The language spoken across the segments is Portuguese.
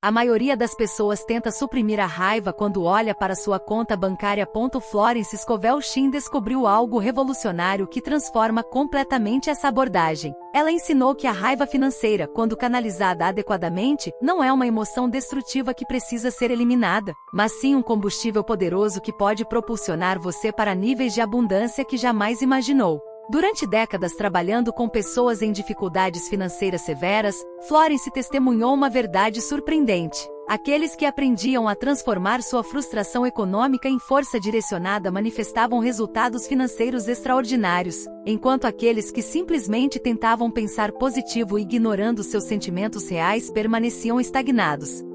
A maioria das pessoas tenta suprimir a raiva quando olha para sua conta bancária. Florence Scovel Shinn descobriu algo revolucionário que transforma completamente essa abordagem. Ela ensinou que a raiva financeira, quando canalizada adequadamente, não é uma emoção destrutiva que precisa ser eliminada, mas sim um combustível poderoso que pode propulsionar você para níveis de abundância que jamais imaginou. Durante décadas trabalhando com pessoas em dificuldades financeiras severas, Florence testemunhou uma verdade surpreendente. Aqueles que aprendiam a transformar sua frustração econômica em força direcionada manifestavam resultados financeiros extraordinários, enquanto aqueles que simplesmente tentavam pensar positivo ignorando seus sentimentos reais permaneciam estagnados.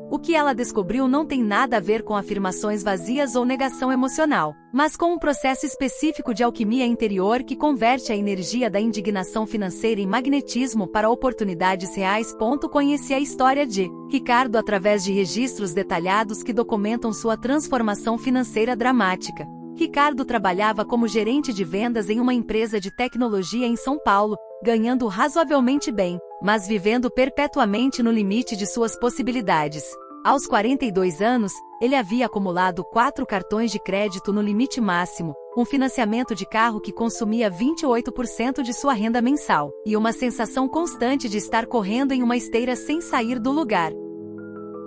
O que ela descobriu não tem nada a ver com afirmações vazias ou negação emocional, mas com um processo específico de alquimia interior que converte a energia da indignação financeira em magnetismo para oportunidades reais. Conheci a história de Ricardo através de registros detalhados que documentam sua transformação financeira dramática. Ricardo trabalhava como gerente de vendas em uma empresa de tecnologia em São Paulo, ganhando razoavelmente bem, mas vivendo perpetuamente no limite de suas possibilidades. Aos 42 anos, ele havia acumulado 4 cartões de crédito no limite máximo, um financiamento de carro que consumia 28% de sua renda mensal, e uma sensação constante de estar correndo em uma esteira sem sair do lugar.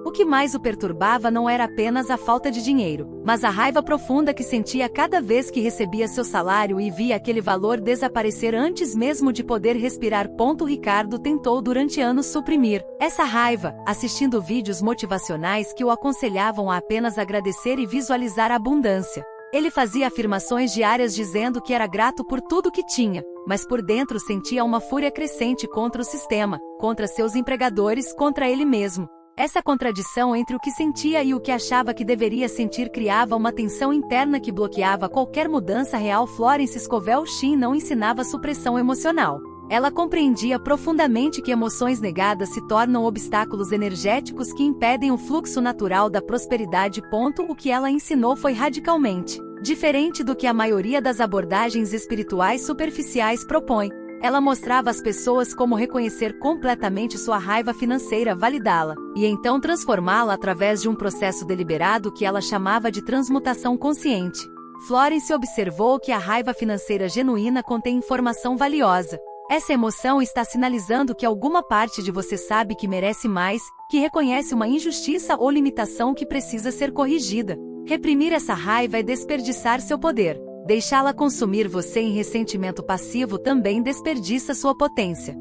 O que mais o perturbava não era apenas a falta de dinheiro, mas a raiva profunda que sentia cada vez que recebia seu salário e via aquele valor desaparecer antes mesmo de poder respirar. Ricardo tentou durante anos suprimir essa raiva, assistindo vídeos motivacionais que o aconselhavam a apenas agradecer e visualizar a abundância. Ele fazia afirmações diárias dizendo que era grato por tudo que tinha, mas por dentro sentia uma fúria crescente contra o sistema, contra seus empregadores, contra ele mesmo. Essa contradição entre o que sentia e o que achava que deveria sentir criava uma tensão interna que bloqueava qualquer mudança real. Florence Scovel Shinn não ensinava supressão emocional. Ela compreendia profundamente que emoções negadas se tornam obstáculos energéticos que impedem o fluxo natural da prosperidade. O que ela ensinou foi radicalmente diferente do que a maioria das abordagens espirituais superficiais propõe. Ela mostrava às pessoas como reconhecer completamente sua raiva financeira, validá-la, e então transformá-la através de um processo deliberado que ela chamava de transmutação consciente. Florence observou que a raiva financeira genuína contém informação valiosa. Essa emoção está sinalizando que alguma parte de você sabe que merece mais, que reconhece uma injustiça ou limitação que precisa ser corrigida. Reprimir essa raiva é desperdiçar seu poder. Deixá-la consumir você em ressentimento passivo também desperdiça sua potência.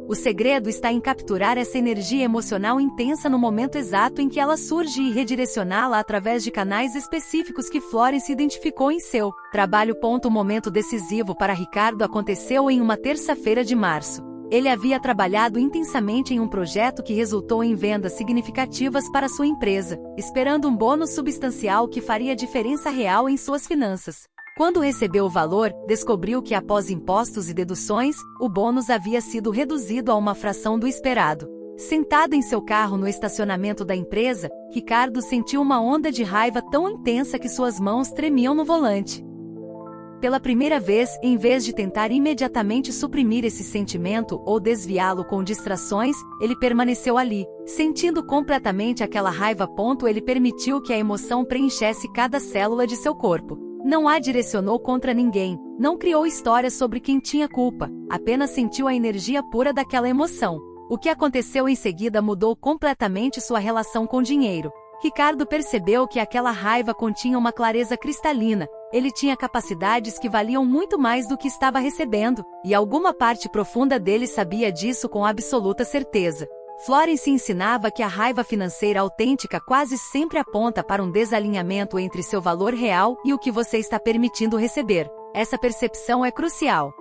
O segredo está em capturar essa energia emocional intensa no momento exato em que ela surge e redirecioná-la através de canais específicos que Florence identificou em seu trabalho. O momento decisivo para Ricardo aconteceu em uma terça-feira de março. Ele havia trabalhado intensamente em um projeto que resultou em vendas significativas para sua empresa, esperando um bônus substancial que faria diferença real em suas finanças. Quando recebeu o valor, descobriu que após impostos e deduções, o bônus havia sido reduzido a uma fração do esperado. Sentado em seu carro no estacionamento da empresa, Ricardo sentiu uma onda de raiva tão intensa que suas mãos tremiam no volante. Pela primeira vez, em vez de tentar imediatamente suprimir esse sentimento ou desviá-lo com distrações, ele permaneceu ali, sentindo completamente aquela raiva. Ele permitiu que a emoção preenchesse cada célula de seu corpo. Não a direcionou contra ninguém, não criou histórias sobre quem tinha culpa, apenas sentiu a energia pura daquela emoção. O que aconteceu em seguida mudou completamente sua relação com dinheiro. Ricardo percebeu que aquela raiva continha uma clareza cristalina. Ele tinha capacidades que valiam muito mais do que estava recebendo, e alguma parte profunda dele sabia disso com absoluta certeza. Florence ensinava que a raiva financeira autêntica quase sempre aponta para um desalinhamento entre seu valor real e o que você está permitindo receber. Essa percepção é crucial.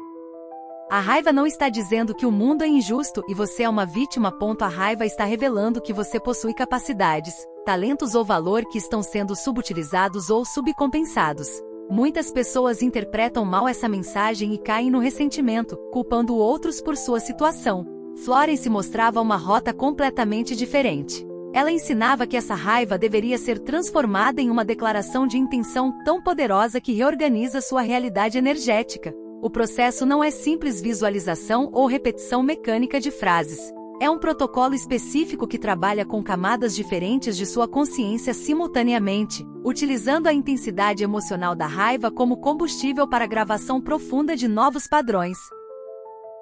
A raiva não está dizendo que o mundo é injusto e você é uma vítima. A raiva está revelando que você possui capacidades, talentos ou valor que estão sendo subutilizados ou subcompensados. Muitas pessoas interpretam mal essa mensagem e caem no ressentimento, culpando outros por sua situação. Florence mostrava uma rota completamente diferente. Ela ensinava que essa raiva deveria ser transformada em uma declaração de intenção tão poderosa que reorganiza sua realidade energética. O processo não é simples visualização ou repetição mecânica de frases. É um protocolo específico que trabalha com camadas diferentes de sua consciência simultaneamente, utilizando a intensidade emocional da raiva como combustível para a gravação profunda de novos padrões.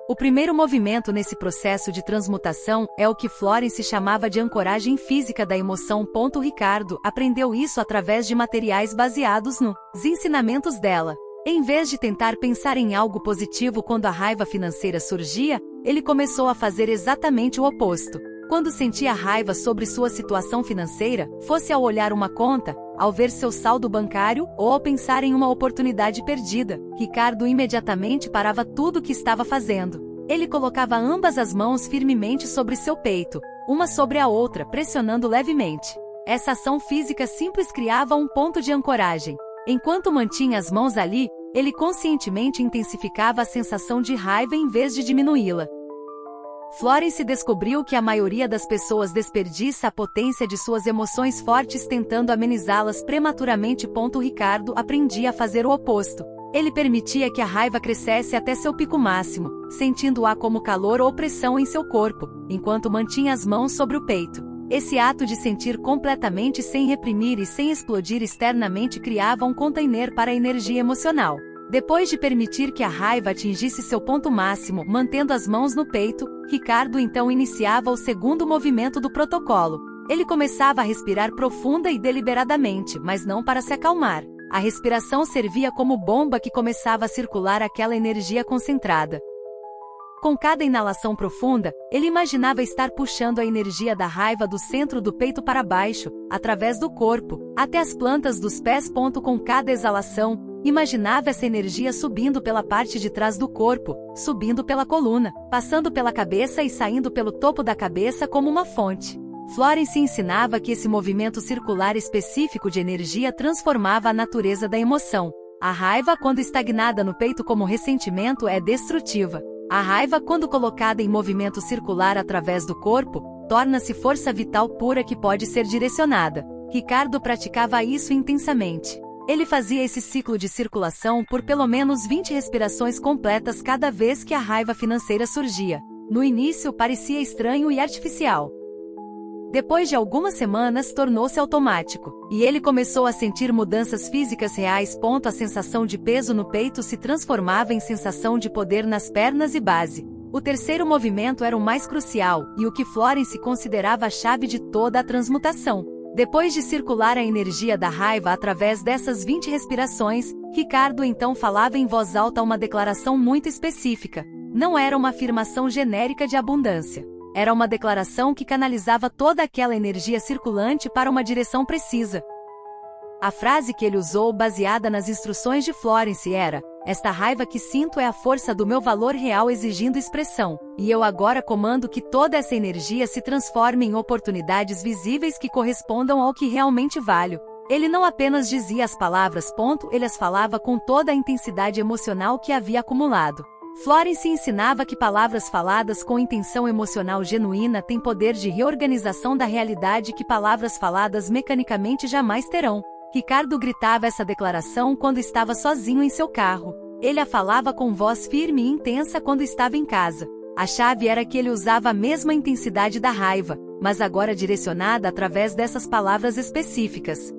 O primeiro movimento nesse processo de transmutação é o que Florence chamava de ancoragem física da emoção. Ricardo aprendeu isso através de materiais baseados nos ensinamentos dela. Em vez de tentar pensar em algo positivo quando a raiva financeira surgia, ele começou a fazer exatamente o oposto. Quando sentia raiva sobre sua situação financeira, fosse ao olhar uma conta, ao ver seu saldo bancário ou ao pensar em uma oportunidade perdida, Ricardo imediatamente parava tudo o que estava fazendo. Ele colocava ambas as mãos firmemente sobre seu peito, uma sobre a outra, pressionando levemente. Essa ação física simples criava um ponto de ancoragem. Enquanto mantinha as mãos ali, ele conscientemente intensificava a sensação de raiva em vez de diminuí-la. Florence descobriu que a maioria das pessoas desperdiça a potência de suas emoções fortes tentando amenizá-las prematuramente. Ricardo aprendia a fazer o oposto. Ele permitia que a raiva crescesse até seu pico máximo, sentindo-a como calor ou pressão em seu corpo, enquanto mantinha as mãos sobre o peito. Esse ato de sentir completamente sem reprimir e sem explodir externamente criava um container para a energia emocional. Depois de permitir que a raiva atingisse seu ponto máximo, mantendo as mãos no peito, Ricardo então iniciava o segundo movimento do protocolo. Ele começava a respirar profunda e deliberadamente, mas não para se acalmar. A respiração servia como bomba que começava a circular aquela energia concentrada. Com cada inalação profunda, ele imaginava estar puxando a energia da raiva do centro do peito para baixo, através do corpo, até as plantas dos pés. Com cada exalação, imaginava essa energia subindo pela parte de trás do corpo, subindo pela coluna, passando pela cabeça e saindo pelo topo da cabeça como uma fonte. Florence ensinava que esse movimento circular específico de energia transformava a natureza da emoção. A raiva, quando estagnada no peito como ressentimento, é destrutiva. A raiva, quando colocada em movimento circular através do corpo, torna-se força vital pura que pode ser direcionada. Ricardo praticava isso intensamente. Ele fazia esse ciclo de circulação por pelo menos 20 respirações completas cada vez que a raiva financeira surgia. No início parecia estranho e artificial. Depois de algumas semanas tornou-se automático, e ele começou a sentir mudanças físicas reais. A sensação de peso no peito se transformava em sensação de poder nas pernas e base. O terceiro movimento era o mais crucial, e o que Florence considerava a chave de toda a transmutação. Depois de circular a energia da raiva através dessas 20 respirações, Ricardo então falava em voz alta uma declaração muito específica. Não era uma afirmação genérica de abundância. Era uma declaração que canalizava toda aquela energia circulante para uma direção precisa. A frase que ele usou, baseada nas instruções de Florence, era: "Esta raiva que sinto é a força do meu valor real exigindo expressão, e eu agora comando que toda essa energia se transforme em oportunidades visíveis que correspondam ao que realmente valho." Ele não apenas dizia as palavras, ele as falava com toda a intensidade emocional que havia acumulado. Florence ensinava que palavras faladas com intenção emocional genuína têm poder de reorganização da realidade que palavras faladas mecanicamente jamais terão. Ricardo gritava essa declaração quando estava sozinho em seu carro. Ele a falava com voz firme e intensa quando estava em casa. A chave era que ele usava a mesma intensidade da raiva, mas agora direcionada através dessas palavras específicas.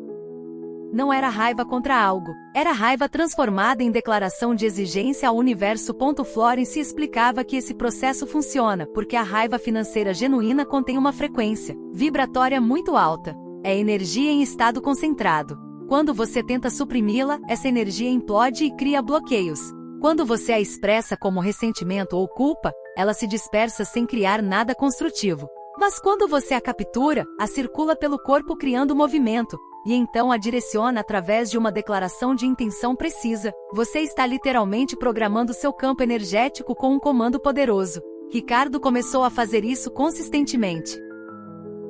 Não era raiva contra algo, era raiva transformada em declaração de exigência ao universo. Florence explicava que esse processo funciona porque a raiva financeira genuína contém uma frequência vibratória muito alta. É energia em estado concentrado. Quando você tenta suprimi-la, essa energia implode e cria bloqueios. Quando você a expressa como ressentimento ou culpa, ela se dispersa sem criar nada construtivo. Mas quando você a captura, a circula pelo corpo criando movimento, e então a direciona através de uma declaração de intenção precisa. Você está literalmente programando seu campo energético com um comando poderoso. Ricardo começou a fazer isso consistentemente.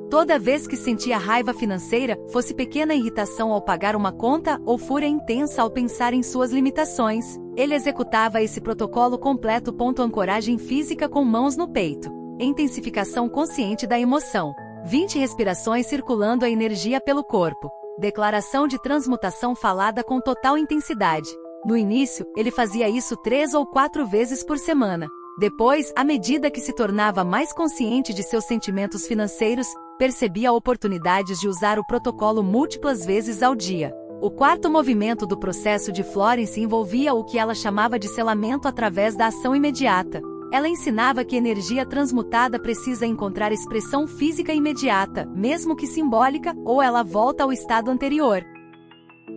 Toda vez que sentia raiva financeira, fosse pequena irritação ao pagar uma conta ou fúria intensa ao pensar em suas limitações, ele executava esse protocolo completo. Ancoragem física com mãos no peito. Intensificação consciente da emoção. 20 respirações circulando a energia pelo corpo. Declaração de transmutação falada com total intensidade. No início, ele fazia isso 3 ou 4 vezes por semana. Depois, à medida que se tornava mais consciente de seus sentimentos financeiros, percebia oportunidades de usar o protocolo múltiplas vezes ao dia. O quarto movimento do processo de Florence envolvia o que ela chamava de selamento através da ação imediata. Ela ensinava que energia transmutada precisa encontrar expressão física imediata, mesmo que simbólica, ou ela volta ao estado anterior.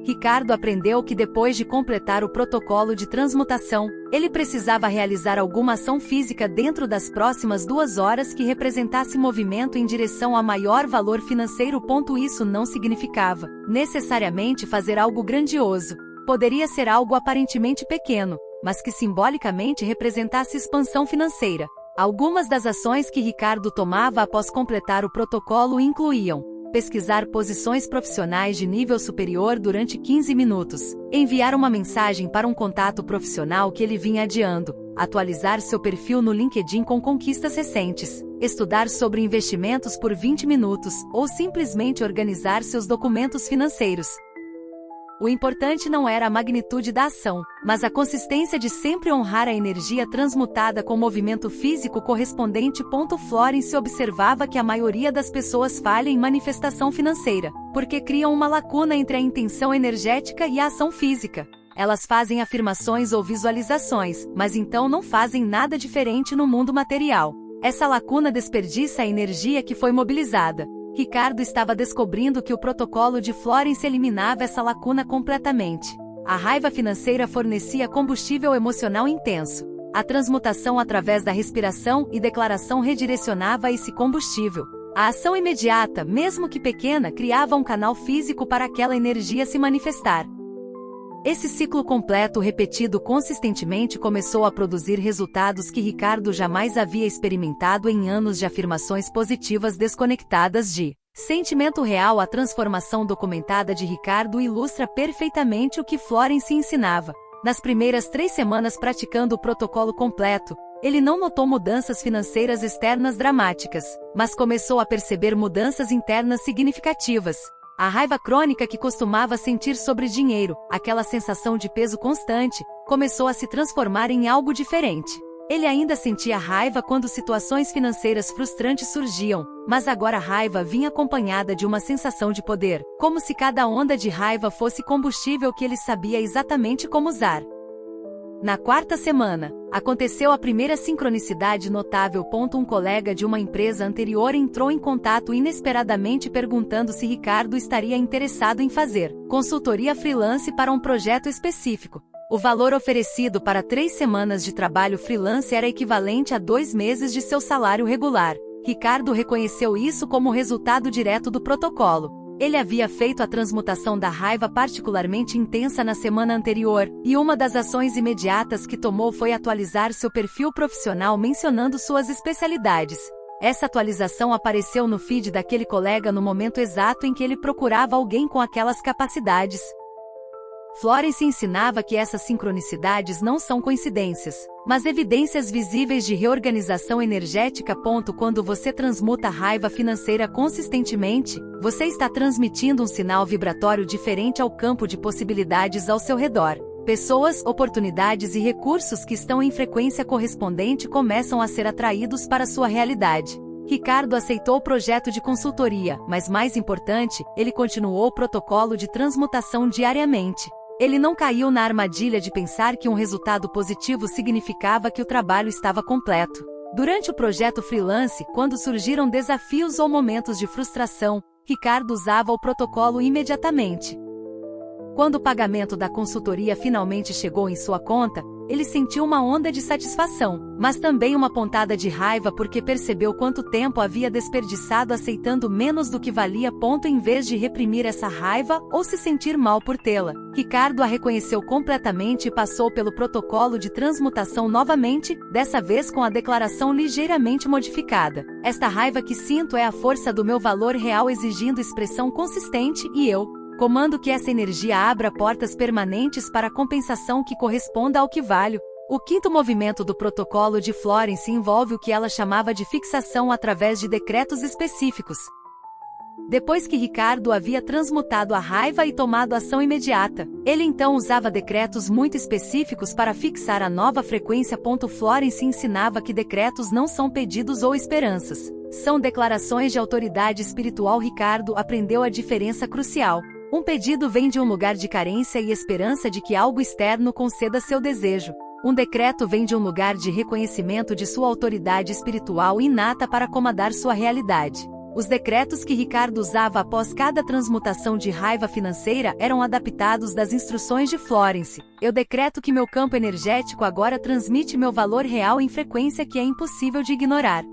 Ricardo aprendeu que depois de completar o protocolo de transmutação, ele precisava realizar alguma ação física dentro das próximas 2 horas que representasse movimento em direção a maior valor financeiro. Isso não significava, necessariamente, fazer algo grandioso. Poderia ser algo aparentemente pequeno, mas que simbolicamente representasse expansão financeira. Algumas das ações que Ricardo tomava após completar o protocolo incluíam: pesquisar posições profissionais de nível superior durante 15 minutos, enviar uma mensagem para um contato profissional que ele vinha adiando, atualizar seu perfil no LinkedIn com conquistas recentes, estudar sobre investimentos por 20 minutos, ou simplesmente organizar seus documentos financeiros. O importante não era a magnitude da ação, mas a consistência de sempre honrar a energia transmutada com movimento físico correspondente. Florence observava que a maioria das pessoas falha em manifestação financeira, porque criam uma lacuna entre a intenção energética e a ação física. Elas fazem afirmações ou visualizações, mas então não fazem nada diferente no mundo material. Essa lacuna desperdiça a energia que foi mobilizada. Ricardo estava descobrindo que o protocolo de Florence eliminava essa lacuna completamente. A raiva financeira fornecia combustível emocional intenso. A transmutação através da respiração e declaração redirecionava esse combustível. A ação imediata, mesmo que pequena, criava um canal físico para aquela energia se manifestar. Esse ciclo completo repetido consistentemente começou a produzir resultados que Ricardo jamais havia experimentado em anos de afirmações positivas desconectadas de sentimento real. A transformação documentada de Ricardo ilustra perfeitamente o que Florence ensinava. Nas primeiras 3 semanas praticando o protocolo completo, ele não notou mudanças financeiras externas dramáticas, mas começou a perceber mudanças internas significativas. A raiva crônica que costumava sentir sobre dinheiro, aquela sensação de peso constante, começou a se transformar em algo diferente. Ele ainda sentia raiva quando situações financeiras frustrantes surgiam, mas agora a raiva vinha acompanhada de uma sensação de poder, como se cada onda de raiva fosse combustível que ele sabia exatamente como usar. Na 4ª semana, aconteceu a primeira sincronicidade notável. Um colega de uma empresa anterior entrou em contato inesperadamente perguntando se Ricardo estaria interessado em fazer consultoria freelance para um projeto específico. O valor oferecido para 3 semanas de trabalho freelance era equivalente a 2 meses de seu salário regular. Ricardo reconheceu isso como resultado direto do protocolo. Ele havia feito a transmutação da raiva particularmente intensa na semana anterior, e uma das ações imediatas que tomou foi atualizar seu perfil profissional mencionando suas especialidades. Essa atualização apareceu no feed daquele colega no momento exato em que ele procurava alguém com aquelas capacidades. Florence ensinava que essas sincronicidades não são coincidências, mas evidências visíveis de reorganização energética. Quando você transmuta a raiva financeira consistentemente, você está transmitindo um sinal vibratório diferente ao campo de possibilidades ao seu redor. Pessoas, oportunidades e recursos que estão em frequência correspondente começam a ser atraídos para sua realidade. Ricardo aceitou o projeto de consultoria, mas mais importante, ele continuou o protocolo de transmutação diariamente. Ele não caiu na armadilha de pensar que um resultado positivo significava que o trabalho estava completo. Durante o projeto freelance, quando surgiram desafios ou momentos de frustração, Ricardo usava o protocolo imediatamente. Quando o pagamento da consultoria finalmente chegou em sua conta, ele sentiu uma onda de satisfação, mas também uma pontada de raiva porque percebeu quanto tempo havia desperdiçado aceitando menos do que valia. Em vez de reprimir essa raiva ou se sentir mal por tê-la, Ricardo a reconheceu completamente e passou pelo protocolo de transmutação novamente, dessa vez com a declaração ligeiramente modificada. Esta raiva que sinto é a força do meu valor real exigindo expressão consistente e eu comando que essa energia abra portas permanentes para a compensação que corresponda ao que valho. O 5º movimento do protocolo de Florence envolve o que ela chamava de fixação através de decretos específicos. Depois que Ricardo havia transmutado a raiva e tomado ação imediata, ele então usava decretos muito específicos para fixar a nova frequência. Florence ensinava que decretos não são pedidos ou esperanças, são declarações de autoridade espiritual. Ricardo aprendeu a diferença crucial. Um pedido vem de um lugar de carência e esperança de que algo externo conceda seu desejo. Um decreto vem de um lugar de reconhecimento de sua autoridade espiritual inata para acomodar sua realidade. Os decretos que Ricardo usava após cada transmutação de raiva financeira eram adaptados das instruções de Florence. Eu decreto que meu campo energético agora transmite meu valor real em frequência que é impossível de ignorar.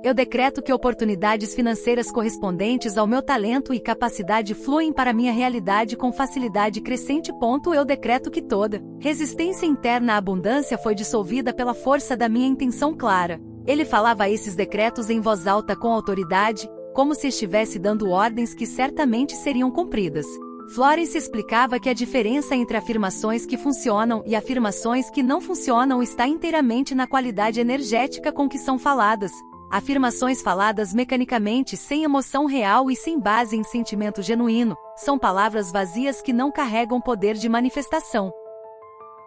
Eu decreto que oportunidades financeiras correspondentes ao meu talento e capacidade fluem para minha realidade com facilidade crescente. Eu decreto que toda resistência interna à abundância foi dissolvida pela força da minha intenção clara. Ele falava esses decretos em voz alta com autoridade, como se estivesse dando ordens que certamente seriam cumpridas. Florence explicava que a diferença entre afirmações que funcionam e afirmações que não funcionam está inteiramente na qualidade energética com que são faladas. Afirmações faladas mecanicamente, sem emoção real e sem base em sentimento genuíno, são palavras vazias que não carregam poder de manifestação.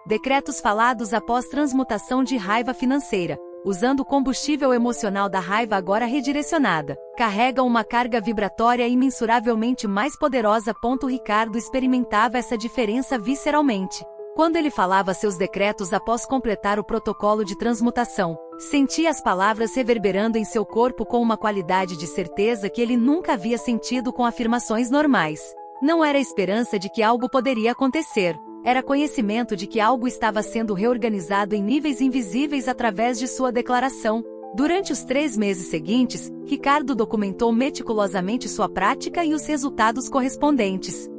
Decretos falados após transmutação de raiva financeira, usando o combustível emocional da raiva agora redirecionada, carregam uma carga vibratória imensuravelmente mais poderosa. Ricardo experimentava essa diferença visceralmente. Quando ele falava seus decretos após completar o protocolo de transmutação, sentia as palavras reverberando em seu corpo com uma qualidade de certeza que ele nunca havia sentido com afirmações normais. Não era esperança de que algo poderia acontecer. Era conhecimento de que algo estava sendo reorganizado em níveis invisíveis através de sua declaração. Durante os 3 meses seguintes, Ricardo documentou meticulosamente sua prática e os resultados correspondentes.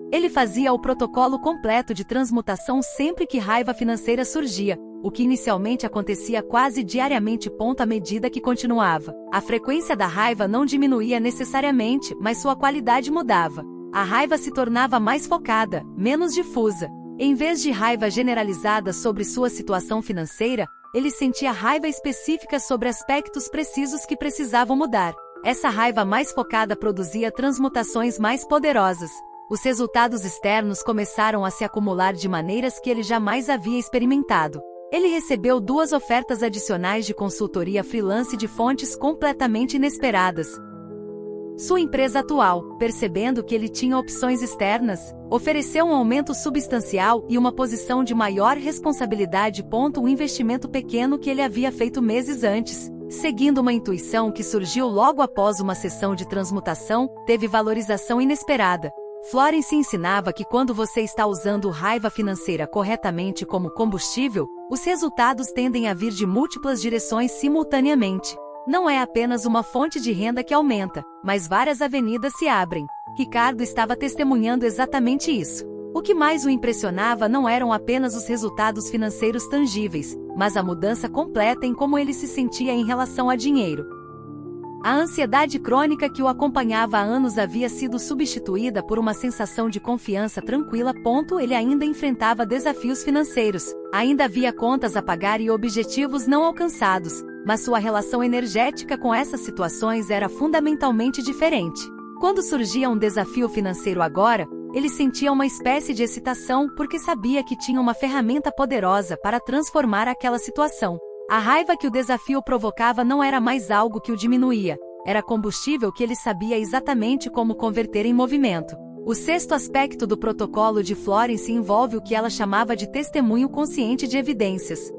Ele fazia o protocolo completo de transmutação sempre que raiva financeira surgia, o que inicialmente acontecia quase diariamente. À medida que continuava, a frequência da raiva não diminuía necessariamente, mas sua qualidade mudava. A raiva se tornava mais focada, menos difusa. Em vez de raiva generalizada sobre sua situação financeira, ele sentia raiva específica sobre aspectos precisos que precisavam mudar. Essa raiva mais focada produzia transmutações mais poderosas. Os resultados externos começaram a se acumular de maneiras que ele jamais havia experimentado. Ele recebeu 2 ofertas adicionais de consultoria freelance de fontes completamente inesperadas. Sua empresa atual, percebendo que ele tinha opções externas, ofereceu um aumento substancial e uma posição de maior responsabilidade. Um investimento pequeno que ele havia feito meses antes, seguindo uma intuição que surgiu logo após uma sessão de transmutação, teve valorização inesperada. Florence ensinava que quando você está usando raiva financeira corretamente como combustível, os resultados tendem a vir de múltiplas direções simultaneamente. Não é apenas uma fonte de renda que aumenta, mas várias avenidas se abrem. Ricardo estava testemunhando exatamente isso. O que mais o impressionava não eram apenas os resultados financeiros tangíveis, mas a mudança completa em como ele se sentia em relação a dinheiro. A ansiedade crônica que o acompanhava há anos havia sido substituída por uma sensação de confiança tranquila. Ele ainda enfrentava desafios financeiros, ainda havia contas a pagar e objetivos não alcançados, mas sua relação energética com essas situações era fundamentalmente diferente. Quando surgia um desafio financeiro agora, ele sentia uma espécie de excitação porque sabia que tinha uma ferramenta poderosa para transformar aquela situação. A raiva que o desafio provocava não era mais algo que o diminuía, era combustível que ele sabia exatamente como converter em movimento. O 6º aspecto do protocolo de Florence envolve o que ela chamava de testemunho consciente de evidências.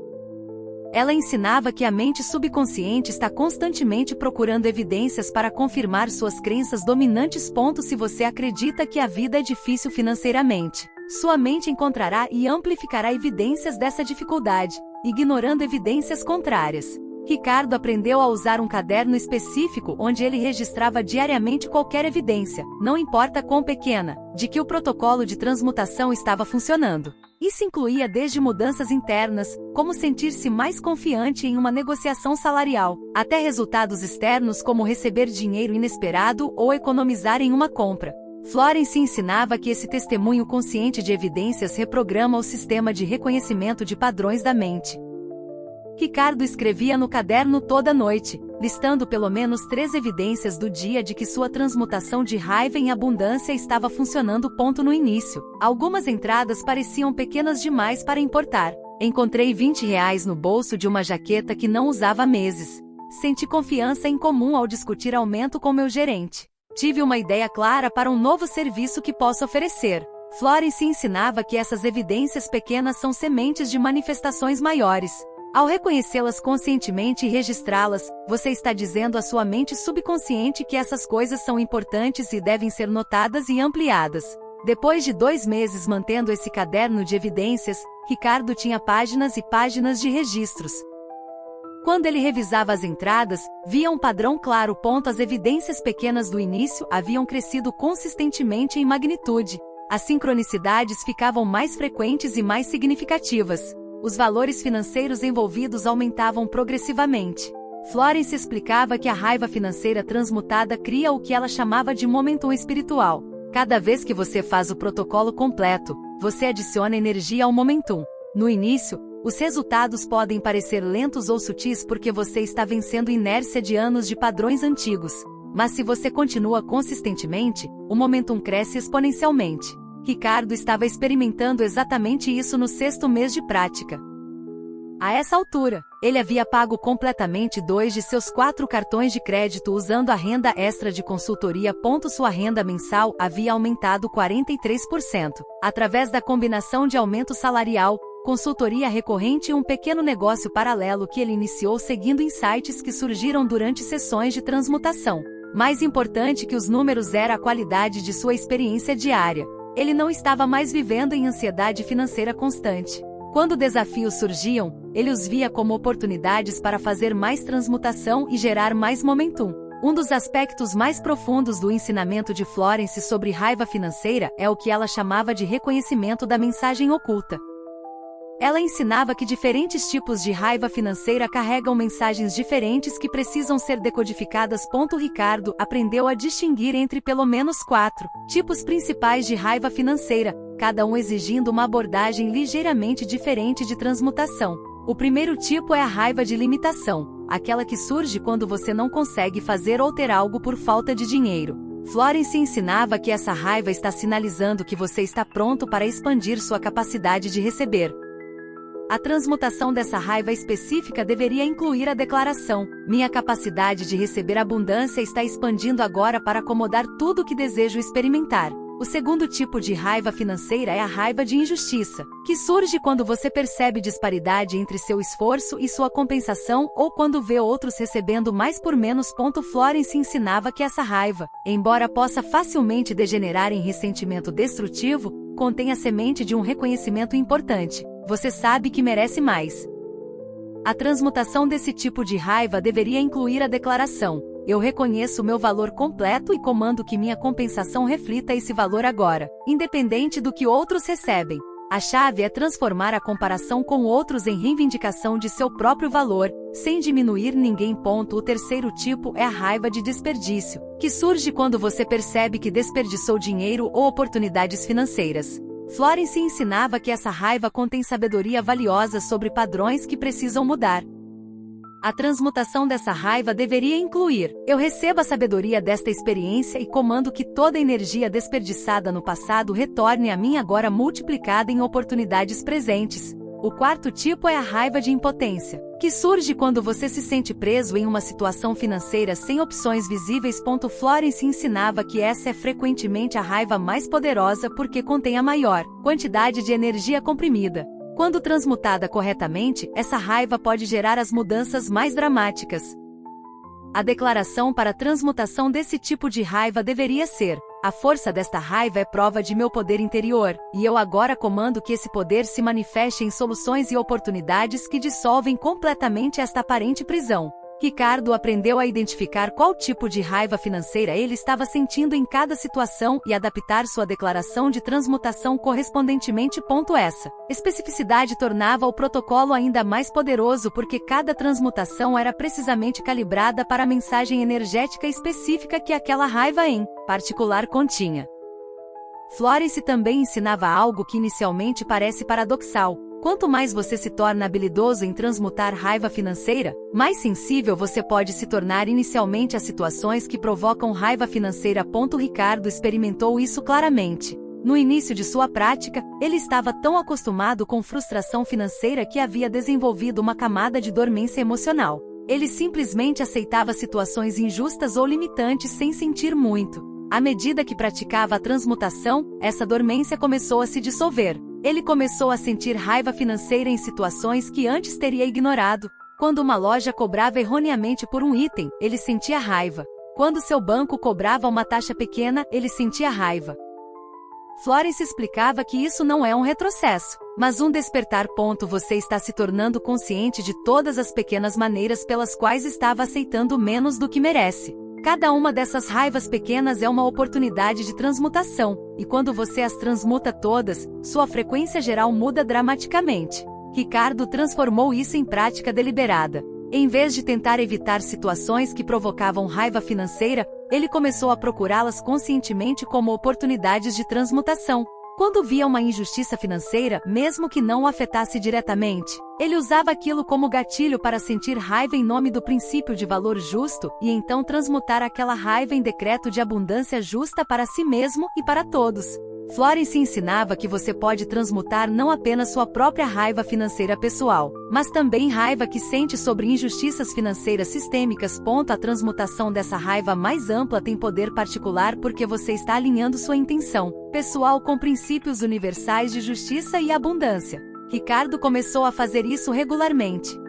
Ela ensinava que a mente subconsciente está constantemente procurando evidências para confirmar suas crenças dominantes. Se você acredita que a vida é difícil financeiramente, sua mente encontrará e amplificará evidências dessa dificuldade, ignorando evidências contrárias. Ricardo aprendeu a usar um caderno específico onde ele registrava diariamente qualquer evidência, não importa quão pequena, de que o protocolo de transmutação estava funcionando. Isso incluía desde mudanças internas, como sentir-se mais confiante em uma negociação salarial, até resultados externos como receber dinheiro inesperado ou economizar em uma compra. Florence ensinava que esse testemunho consciente de evidências reprograma o sistema de reconhecimento de padrões da mente. Ricardo escrevia no caderno toda noite, listando pelo menos 3 evidências do dia de que sua transmutação de raiva em abundância estava funcionando. No início, algumas entradas pareciam pequenas demais para importar. Encontrei R$ 20 no bolso de uma jaqueta que não usava há meses. Senti confiança incomum ao discutir aumento com meu gerente. Tive uma ideia clara para um novo serviço que posso oferecer. Florence ensinava que essas evidências pequenas são sementes de manifestações maiores. Ao reconhecê-las conscientemente e registrá-las, você está dizendo à sua mente subconsciente que essas coisas são importantes e devem ser notadas e ampliadas. Depois de 2 meses mantendo esse caderno de evidências, Ricardo tinha páginas e páginas de registros. Quando ele revisava as entradas, via um padrão claro. As evidências pequenas do início haviam crescido consistentemente em magnitude. As sincronicidades ficavam mais frequentes e mais significativas. Os valores financeiros envolvidos aumentavam progressivamente. Florence explicava que a raiva financeira transmutada cria o que ela chamava de momentum espiritual. Cada vez que você faz o protocolo completo, você adiciona energia ao momentum. No início, os resultados podem parecer lentos ou sutis porque você está vencendo inércia de anos de padrões antigos. Mas se você continua consistentemente, o momentum cresce exponencialmente. Ricardo estava experimentando exatamente isso no 6º mês de prática. A essa altura, ele havia pago completamente 2 de seus 4 cartões de crédito usando a renda extra de consultoria. Sua renda mensal havia aumentado 43%, através da combinação de aumento salarial, consultoria recorrente e um pequeno negócio paralelo que ele iniciou seguindo insights que surgiram durante sessões de transmutação. Mais importante que os números era a qualidade de sua experiência diária. Ele não estava mais vivendo em ansiedade financeira constante. Quando desafios surgiam, ele os via como oportunidades para fazer mais transmutação e gerar mais momentum. Um dos aspectos mais profundos do ensinamento de Florence sobre raiva financeira é o que ela chamava de reconhecimento da mensagem oculta. Ela ensinava que diferentes tipos de raiva financeira carregam mensagens diferentes que precisam ser decodificadas. Ricardo aprendeu a distinguir entre pelo menos 4 tipos principais de raiva financeira, cada um exigindo uma abordagem ligeiramente diferente de transmutação. O primeiro tipo é a raiva de limitação, aquela que surge quando você não consegue fazer ou ter algo por falta de dinheiro. Florence ensinava que essa raiva está sinalizando que você está pronto para expandir sua capacidade de receber. A transmutação dessa raiva específica deveria incluir a declaração: minha capacidade de receber abundância está expandindo agora para acomodar tudo o que desejo experimentar. O segundo tipo de raiva financeira é a raiva de injustiça, que surge quando você percebe disparidade entre seu esforço e sua compensação ou quando vê outros recebendo mais por menos. Florence ensinava que essa raiva, embora possa facilmente degenerar em ressentimento destrutivo, contém a semente de um reconhecimento importante. Você sabe que merece mais. A transmutação desse tipo de raiva deveria incluir a declaração: eu reconheço meu valor completo e comando que minha compensação reflita esse valor agora, independente do que outros recebem. A chave é transformar a comparação com outros em reivindicação de seu próprio valor, sem diminuir ninguém. O terceiro tipo é a raiva de desperdício, que surge quando você percebe que desperdiçou dinheiro ou oportunidades financeiras. Florence ensinava que essa raiva contém sabedoria valiosa sobre padrões que precisam mudar. A transmutação dessa raiva deveria incluir: eu recebo a sabedoria desta experiência e comando que toda energia desperdiçada no passado retorne a mim agora multiplicada em oportunidades presentes. O quarto tipo é a raiva de impotência, que surge quando você se sente preso em uma situação financeira sem opções visíveis. Florence ensinava que essa é frequentemente a raiva mais poderosa porque contém a maior quantidade de energia comprimida. Quando transmutada corretamente, essa raiva pode gerar as mudanças mais dramáticas. A declaração para a transmutação desse tipo de raiva deveria ser: a força desta raiva é prova de meu poder interior, e eu agora comando que esse poder se manifeste em soluções e oportunidades que dissolvem completamente esta aparente prisão. Ricardo aprendeu a identificar qual tipo de raiva financeira ele estava sentindo em cada situação e adaptar sua declaração de transmutação correspondentemente. Essa especificidade tornava o protocolo ainda mais poderoso porque cada transmutação era precisamente calibrada para a mensagem energética específica que aquela raiva em particular continha. Florence também ensinava algo que inicialmente parece paradoxal. Quanto mais você se torna habilidoso em transmutar raiva financeira, mais sensível você pode se tornar inicialmente a situações que provocam raiva financeira. Ricardo experimentou isso claramente. No início de sua prática, ele estava tão acostumado com frustração financeira que havia desenvolvido uma camada de dormência emocional. Ele simplesmente aceitava situações injustas ou limitantes sem sentir muito. À medida que praticava a transmutação, essa dormência começou a se dissolver. Ele começou a sentir raiva financeira em situações que antes teria ignorado. Quando uma loja cobrava erroneamente por um item, ele sentia raiva. Quando seu banco cobrava uma taxa pequena, ele sentia raiva. Florence explicava que isso não é um retrocesso, mas um despertar. Você está se tornando consciente de todas as pequenas maneiras pelas quais estava aceitando menos do que merece. Cada uma dessas raivas pequenas é uma oportunidade de transmutação, e quando você as transmuta todas, sua frequência geral muda dramaticamente. Ricardo transformou isso em prática deliberada. Em vez de tentar evitar situações que provocavam raiva financeira, ele começou a procurá-las conscientemente como oportunidades de transmutação. Quando via uma injustiça financeira, mesmo que não o afetasse diretamente, ele usava aquilo como gatilho para sentir raiva em nome do princípio de valor justo, e então transmutar aquela raiva em decreto de abundância justa para si mesmo e para todos. Florence ensinava que você pode transmutar não apenas sua própria raiva financeira pessoal, mas também raiva que sente sobre injustiças financeiras sistêmicas. A transmutação dessa raiva mais ampla tem poder particular porque você está alinhando sua intenção pessoal com princípios universais de justiça e abundância. Ricardo começou a fazer isso regularmente.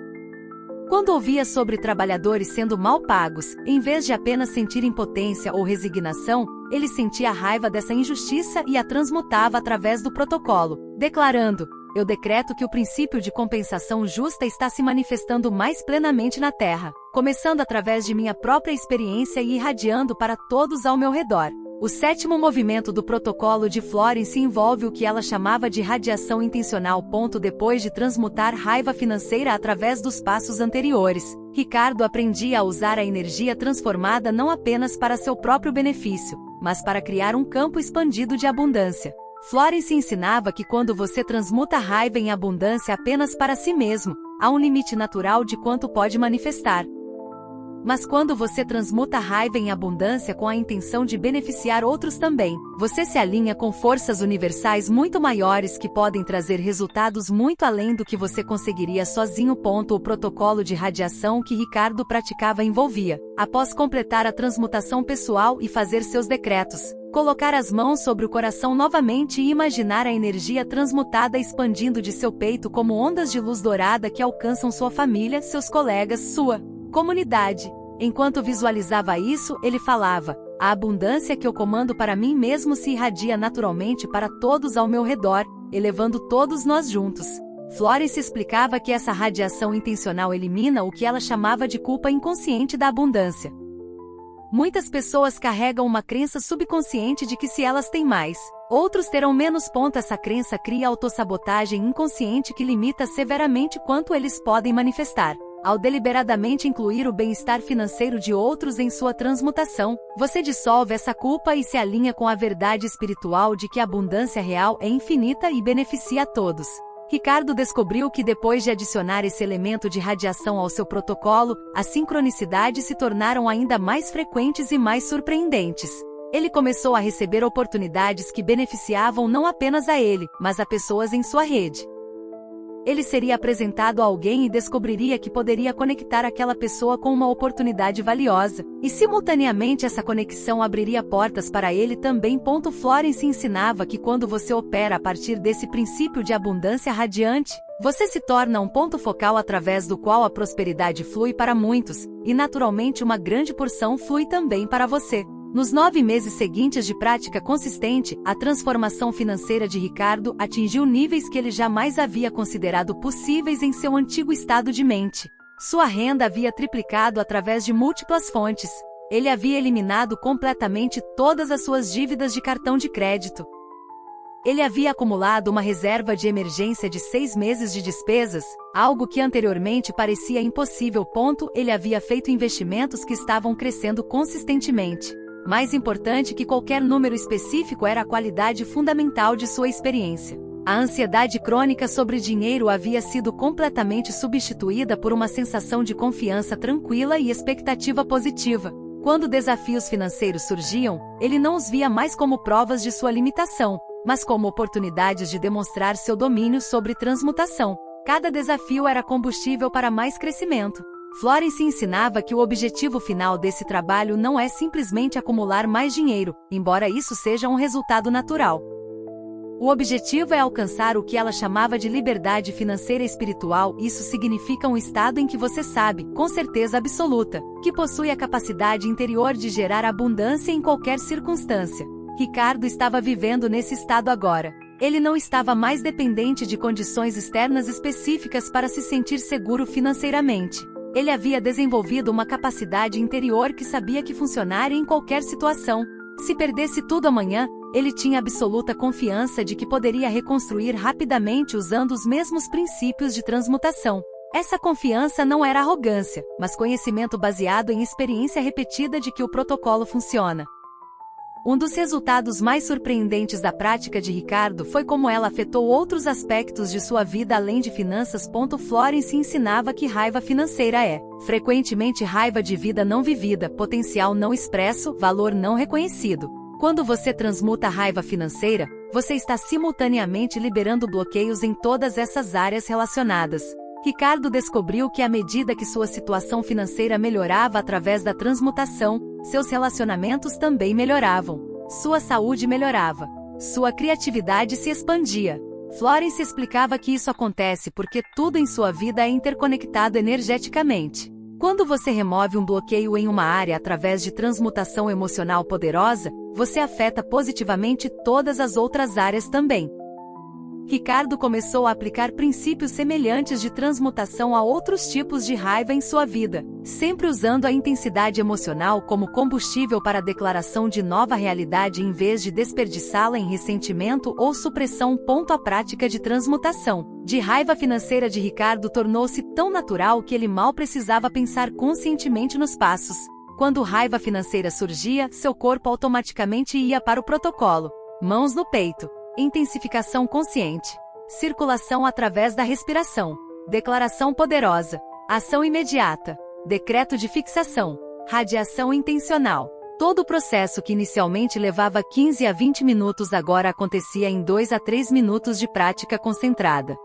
Quando ouvia sobre trabalhadores sendo mal pagos, em vez de apenas sentir impotência ou resignação, ele sentia a raiva dessa injustiça e a transmutava através do protocolo, declarando: "Eu decreto que o princípio de compensação justa está se manifestando mais plenamente na Terra, começando através de minha própria experiência e irradiando para todos ao meu redor." O sétimo movimento do protocolo de Florence envolve o que ela chamava de radiação intencional. Depois de transmutar raiva financeira através dos passos anteriores, Ricardo aprendia a usar a energia transformada não apenas para seu próprio benefício, mas para criar um campo expandido de abundância. Florence ensinava que quando você transmuta raiva em abundância apenas para si mesmo, há um limite natural de quanto pode manifestar. Mas quando você transmuta raiva em abundância com a intenção de beneficiar outros também, você se alinha com forças universais muito maiores que podem trazer resultados muito além do que você conseguiria sozinho. O protocolo de radiação que Ricardo praticava envolvia, após completar a transmutação pessoal e fazer seus decretos, colocar as mãos sobre o coração novamente e imaginar a energia transmutada expandindo de seu peito como ondas de luz dourada que alcançam sua família, seus colegas, sua comunidade. Enquanto visualizava isso, ele falava: "A abundância que eu comando para mim mesmo se irradia naturalmente para todos ao meu redor, elevando todos nós juntos." Florence explicava que essa radiação intencional elimina o que ela chamava de culpa inconsciente da abundância. Muitas pessoas carregam uma crença subconsciente de que se elas têm mais, outros terão menos. Essa crença cria autossabotagem inconsciente que limita severamente quanto eles podem manifestar. Ao deliberadamente incluir o bem-estar financeiro de outros em sua transmutação, você dissolve essa culpa e se alinha com a verdade espiritual de que a abundância real é infinita e beneficia a todos. Ricardo descobriu que depois de adicionar esse elemento de radiação ao seu protocolo, as sincronicidades se tornaram ainda mais frequentes e mais surpreendentes. Ele começou a receber oportunidades que beneficiavam não apenas a ele, mas a pessoas em sua rede. Ele seria apresentado a alguém e descobriria que poderia conectar aquela pessoa com uma oportunidade valiosa, e simultaneamente essa conexão abriria portas para ele também. Florence ensinava que quando você opera a partir desse princípio de abundância radiante, você se torna um ponto focal através do qual a prosperidade flui para muitos, e naturalmente uma grande porção flui também para você. Nos 9 meses seguintes de prática consistente, a transformação financeira de Ricardo atingiu níveis que ele jamais havia considerado possíveis em seu antigo estado de mente. Sua renda havia triplicado através de múltiplas fontes. Ele havia eliminado completamente todas as suas dívidas de cartão de crédito. Ele havia acumulado uma reserva de emergência de 6 meses de despesas, algo que anteriormente parecia impossível. Ele havia feito investimentos que estavam crescendo consistentemente. Mais importante que qualquer número específico era a qualidade fundamental de sua experiência. A ansiedade crônica sobre dinheiro havia sido completamente substituída por uma sensação de confiança tranquila e expectativa positiva. Quando desafios financeiros surgiam, ele não os via mais como provas de sua limitação, mas como oportunidades de demonstrar seu domínio sobre transmutação. Cada desafio era combustível para mais crescimento. Florence ensinava que o objetivo final desse trabalho não é simplesmente acumular mais dinheiro, embora isso seja um resultado natural. O objetivo é alcançar o que ela chamava de liberdade financeira espiritual. Isso significa um estado em que você sabe, com certeza absoluta, que possui a capacidade interior de gerar abundância em qualquer circunstância. Ricardo estava vivendo nesse estado agora. Ele não estava mais dependente de condições externas específicas para se sentir seguro financeiramente. Ele havia desenvolvido uma capacidade interior que sabia que funcionaria em qualquer situação. Se perdesse tudo amanhã, ele tinha absoluta confiança de que poderia reconstruir rapidamente usando os mesmos princípios de transmutação. Essa confiança não era arrogância, mas conhecimento baseado em experiência repetida de que o protocolo funciona. Um dos resultados mais surpreendentes da prática de Ricardo foi como ela afetou outros aspectos de sua vida além de finanças. Florence ensinava que raiva financeira é, frequentemente, raiva de vida não vivida, potencial não expresso, valor não reconhecido. Quando você transmuta a raiva financeira, você está simultaneamente liberando bloqueios em todas essas áreas relacionadas. Ricardo descobriu que à medida que sua situação financeira melhorava através da transmutação, seus relacionamentos também melhoravam. Sua saúde melhorava. Sua criatividade se expandia. Florence explicava que isso acontece porque tudo em sua vida é interconectado energeticamente. Quando você remove um bloqueio em uma área através de transmutação emocional poderosa, você afeta positivamente todas as outras áreas também. Ricardo começou a aplicar princípios semelhantes de transmutação a outros tipos de raiva em sua vida, sempre usando a intensidade emocional como combustível para a declaração de nova realidade em vez de desperdiçá-la em ressentimento ou supressão. A prática de transmutação de raiva financeira de Ricardo tornou-se tão natural que ele mal precisava pensar conscientemente nos passos. Quando raiva financeira surgia, seu corpo automaticamente ia para o protocolo. Mãos no peito. Intensificação consciente. Circulação através da respiração. Declaração poderosa. Ação imediata. Decreto de fixação. Radiação intencional. Todo o processo que inicialmente levava 15 a 20 minutos agora acontecia em 2 a 3 minutos de prática concentrada.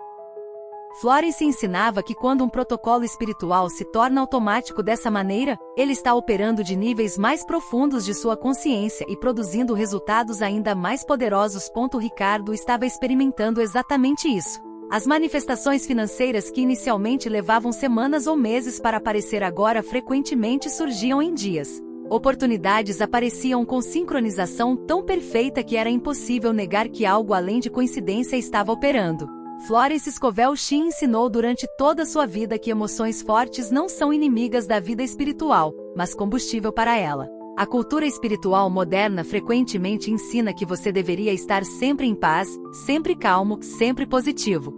Florence ensinava que quando um protocolo espiritual se torna automático dessa maneira, ele está operando de níveis mais profundos de sua consciência e produzindo resultados ainda mais poderosos. Ricardo estava experimentando exatamente isso. As manifestações financeiras que inicialmente levavam semanas ou meses para aparecer agora frequentemente surgiam em dias. Oportunidades apareciam com sincronização tão perfeita que era impossível negar que algo além de coincidência estava operando. Florence Scovel Shinn ensinou durante toda a sua vida que emoções fortes não são inimigas da vida espiritual, mas combustível para ela. A cultura espiritual moderna frequentemente ensina que você deveria estar sempre em paz, sempre calmo, sempre positivo.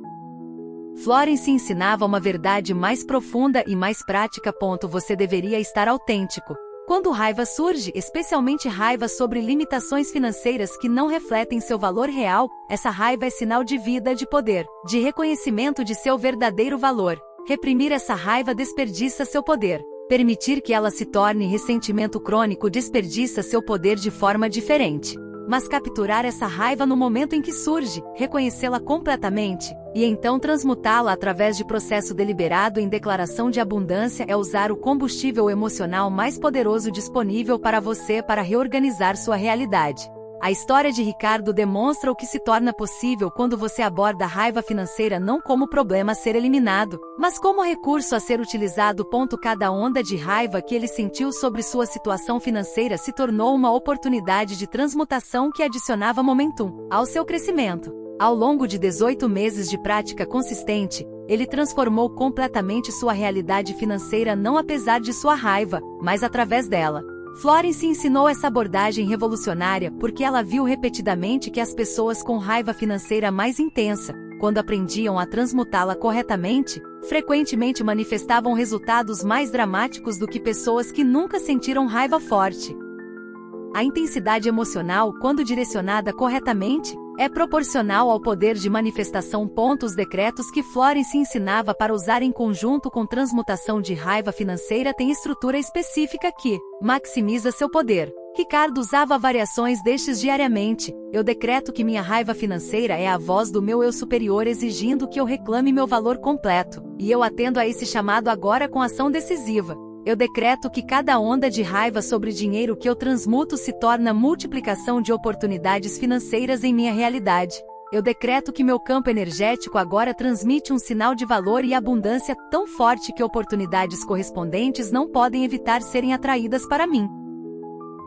Florence ensinava uma verdade mais profunda e mais prática. Você deveria estar autêntico. Quando raiva surge, especialmente raiva sobre limitações financeiras que não refletem seu valor real, essa raiva é sinal de vida, de poder, de reconhecimento de seu verdadeiro valor. Reprimir essa raiva desperdiça seu poder. Permitir que ela se torne ressentimento crônico desperdiça seu poder de forma diferente. Mas capturar essa raiva no momento em que surge, reconhecê-la completamente, e então transmutá-la através de processo deliberado em declaração de abundância é usar o combustível emocional mais poderoso disponível para você para reorganizar sua realidade. A história de Ricardo demonstra o que se torna possível quando você aborda a raiva financeira não como problema a ser eliminado, mas como recurso a ser utilizado. Cada onda de raiva que ele sentiu sobre sua situação financeira se tornou uma oportunidade de transmutação que adicionava momentum ao seu crescimento. Ao longo de 18 meses de prática consistente, ele transformou completamente sua realidade financeira não apesar de sua raiva, mas através dela. Florence ensinou essa abordagem revolucionária porque ela viu repetidamente que as pessoas com raiva financeira mais intensa, quando aprendiam a transmutá-la corretamente, frequentemente manifestavam resultados mais dramáticos do que pessoas que nunca sentiram raiva forte. A intensidade emocional, quando direcionada corretamente, É proporcional ao poder de manifestação. Os decretos que Florence ensinava para usar em conjunto com transmutação de raiva financeira têm estrutura específica que maximiza seu poder. Ricardo usava variações destes diariamente. Eu decreto que minha raiva financeira é a voz do meu eu superior exigindo que eu reclame meu valor completo, e eu atendo a esse chamado agora com ação decisiva. Eu decreto que cada onda de raiva sobre dinheiro que eu transmuto se torna multiplicação de oportunidades financeiras em minha realidade. Eu decreto que meu campo energético agora transmite um sinal de valor e abundância tão forte que oportunidades correspondentes não podem evitar serem atraídas para mim.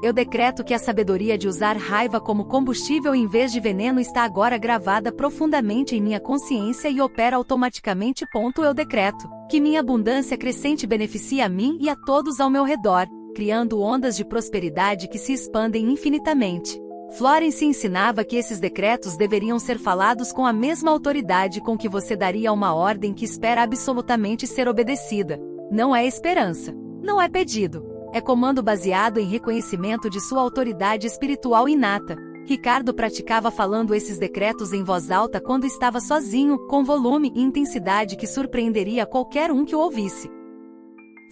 Eu decreto que a sabedoria de usar raiva como combustível em vez de veneno está agora gravada profundamente em minha consciência e opera automaticamente. Eu decreto que minha abundância crescente beneficia a mim e a todos ao meu redor, criando ondas de prosperidade que se expandem infinitamente. Florence ensinava que esses decretos deveriam ser falados com a mesma autoridade com que você daria uma ordem que espera absolutamente ser obedecida. Não é esperança. Não é pedido. É comando baseado em reconhecimento de sua autoridade espiritual inata. Ricardo praticava falando esses decretos em voz alta quando estava sozinho, com volume e intensidade que surpreenderia qualquer um que o ouvisse.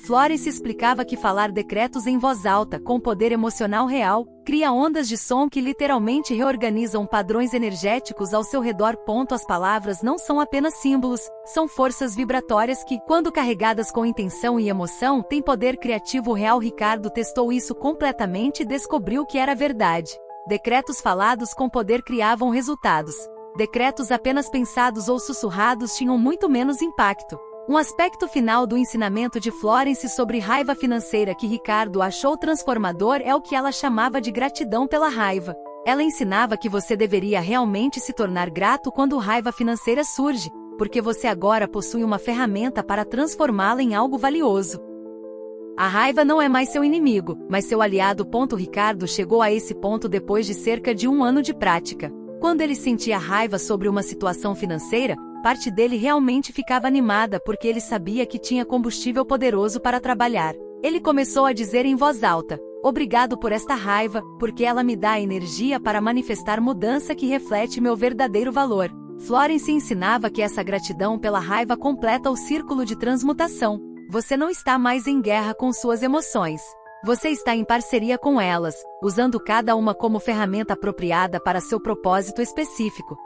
Florence explicava que falar decretos em voz alta, com poder emocional real, cria ondas de som que literalmente reorganizam padrões energéticos ao seu redor. As palavras não são apenas símbolos, são forças vibratórias que, quando carregadas com intenção e emoção, têm poder criativo real. Ricardo testou isso completamente e descobriu que era verdade. Decretos falados com poder criavam resultados. Decretos apenas pensados ou sussurrados tinham muito menos impacto. Um aspecto final do ensinamento de Florence sobre raiva financeira que Ricardo achou transformador é o que ela chamava de gratidão pela raiva. Ela ensinava que você deveria realmente se tornar grato quando raiva financeira surge, porque você agora possui uma ferramenta para transformá-la em algo valioso. A raiva não é mais seu inimigo, mas seu aliado. Ricardo chegou a esse ponto depois de cerca de 1 ano de prática. Quando ele sentia raiva sobre uma situação financeira, parte dele realmente ficava animada porque ele sabia que tinha combustível poderoso para trabalhar. Ele começou a dizer em voz alta: "Obrigado por esta raiva, porque ela me dá energia para manifestar mudança que reflete meu verdadeiro valor." Florence ensinava que essa gratidão pela raiva completa o círculo de transmutação. Você não está mais em guerra com suas emoções. Você está em parceria com elas, usando cada uma como ferramenta apropriada para seu propósito específico.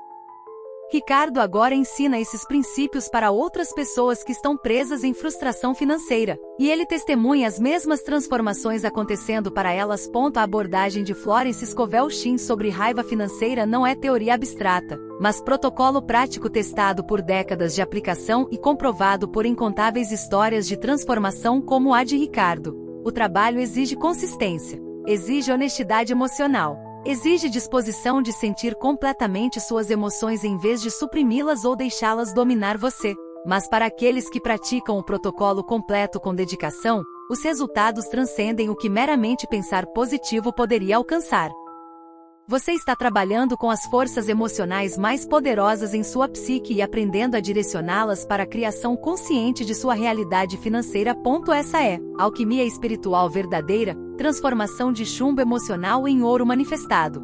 Ricardo agora ensina esses princípios para outras pessoas que estão presas em frustração financeira, e ele testemunha as mesmas transformações acontecendo para elas. A abordagem de Florence Scovel Shinn sobre raiva financeira não é teoria abstrata, mas protocolo prático testado por décadas de aplicação e comprovado por incontáveis histórias de transformação como a de Ricardo. O trabalho exige consistência, exige honestidade emocional, exige disposição de sentir completamente suas emoções em vez de suprimi-las ou deixá-las dominar você. Mas para aqueles que praticam o protocolo completo com dedicação, os resultados transcendem o que meramente pensar positivo poderia alcançar. Você está trabalhando com as forças emocionais mais poderosas em sua psique e aprendendo a direcioná-las para a criação consciente de sua realidade financeira. Essa é alquimia espiritual verdadeira, transformação de chumbo emocional em ouro manifestado.